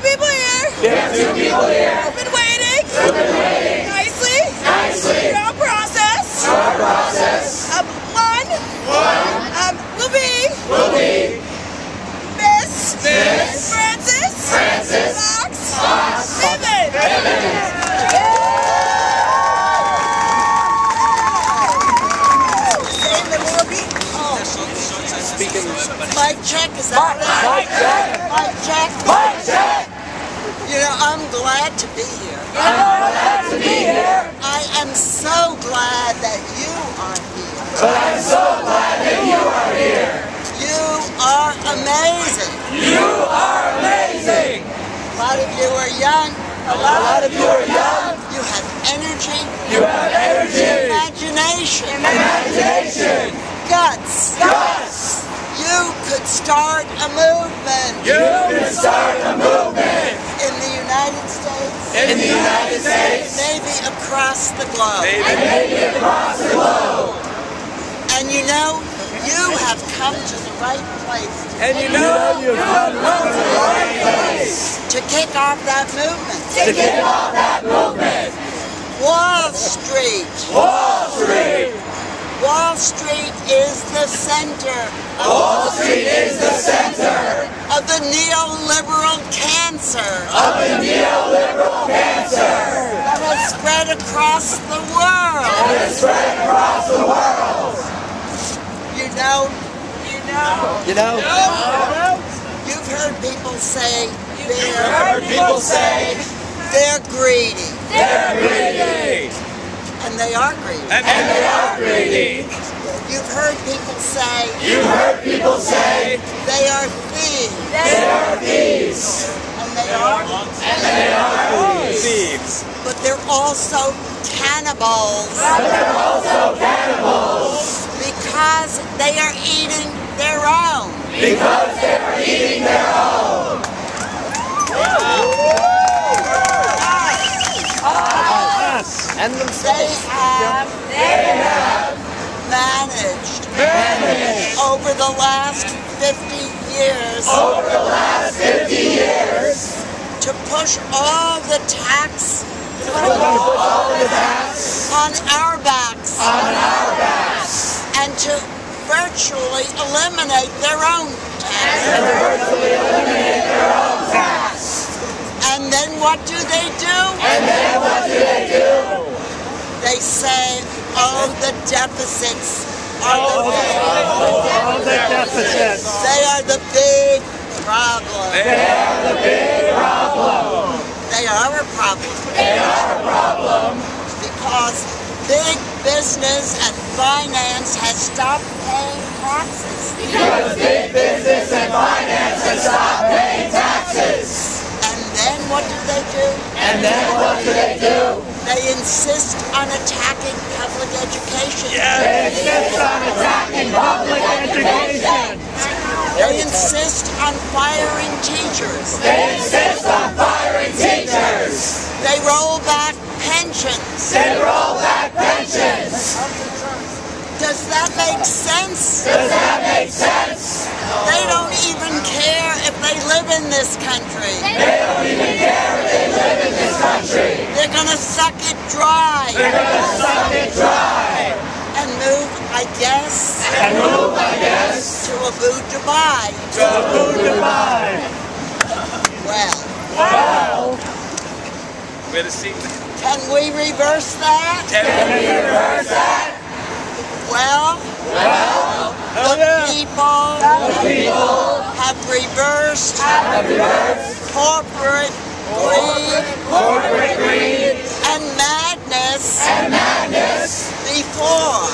people here. We have 2 people here. Who've been waiting. Nicely. Nicely. Through our process. One. Will be. Miss. Francis. Fox. Piven. Mic check, is that right? Mic check. You know, I'm glad to be here. I am so glad that you are here. But I'm so glad that you are here. You are amazing. You are amazing. A lot of you are young. A lot of you are young. You have energy. You have energy. Imagination. Guts. You could start a movement. You could start a movement. In the United States. In the United States. Maybe across the globe. Maybe across the globe. And you know, you have come to the right place. And you know you've come to the right place. To kick off that movement. Wall Street. Wall Street is the center. Wall Street is the center of the neoliberal cancer. That has spread across the world. You know. You've heard people say they're greedy. And they are greedy. You've heard people say they are thieves. And they are thieves. But they're also cannibals. Because they are eating their own. And They have managed over the last 50 years to push all the tax on our backs and to virtually eliminate their own tax. And then what do they do? They say, oh, the deficits are They are the big problem. They are a problem. Because big business and finance has stopped paying taxes. And then what do they do? They insist on attacking public education. They insist on firing teachers. They roll back pensions. Does that make sense? They don't even care if they live in this country. They're gonna suck it dry. And move, I guess, to Abu Dhabi. Well, can we reverse that? Well, the people have reversed corporate greed and madness before.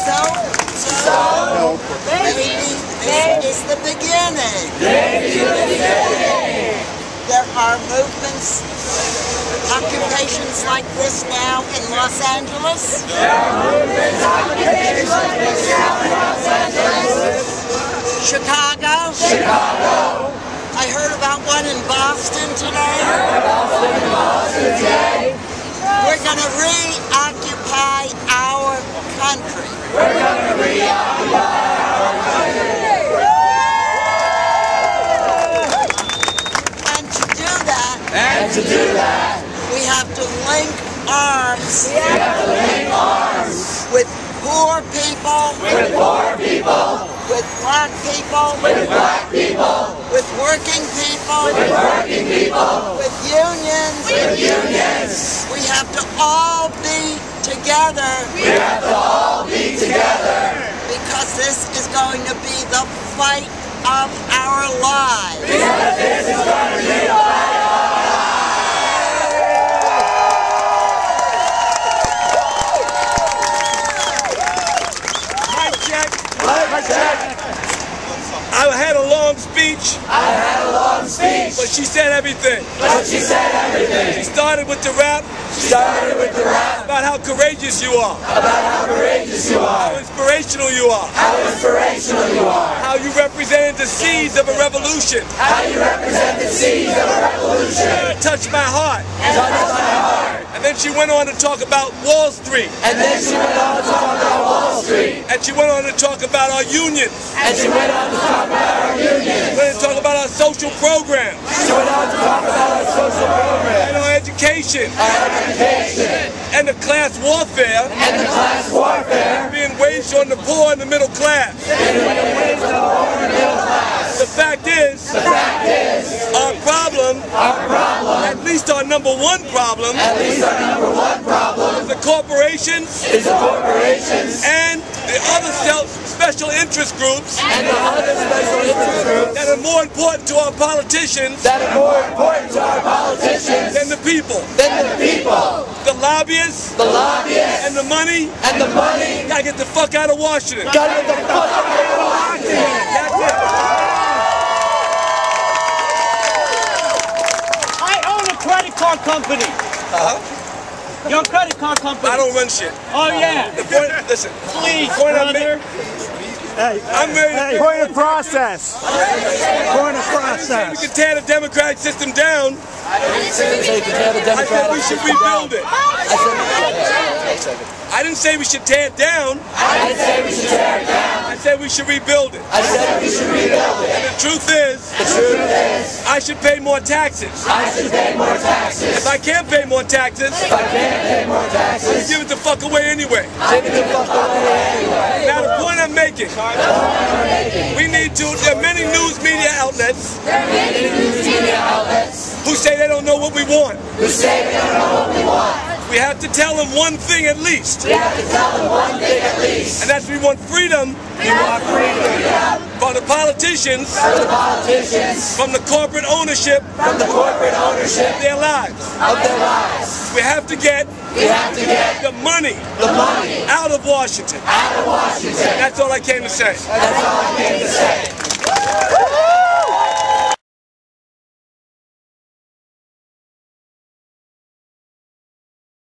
So maybe this is the beginning. There are movements, occupations like this now in Los Angeles. Chicago. I heard about one in Boston today. We're going to reoccupy our country. to do that, we have to link arms. We have to link arms with poor people. With poor people. With black people. With black people. With working people. With working people. With unions. With unions. We have to all be together. We have to all be together. Because this is going to be the fight of our lives. Because this is going to be the fight of our lives. Mic check. Mic check. I had a long speech. But she said everything. She started with the rap. About how courageous you are. How inspirational you are. How you represented the seeds of a revolution. Touched my heart. And then she went on to talk about Wall Street. And she went on to talk about our unions. Went to talk about our social programs. And our education. And the class warfare. Being waged on the poor and the middle class. The fact is, our problem, at least our number one problem, is the corporations and the other special interest groups that are more important to our politicians than the people. The lobbyists and the money gotta get the fuck out of Washington. That's it. I own a credit card company. Your credit card company. I don't run shit. Oh yeah. The point, listen. Please, point brother. I'm ready to Point of process. Point of we process. can tear the democratic system down. I said we should rebuild it. I didn't say we should tear it down. I said we should rebuild it. And the truth is, I should pay more taxes. If I can't pay more taxes, give it the fuck away anyway. Now the point I'm making, there are many news media outlets who say they don't know what we want. We have to tell them one thing at least. And that's we want freedom. From the politicians. From the corporate ownership. Of their lives. We have to get the money out of Washington. That's all I came to say.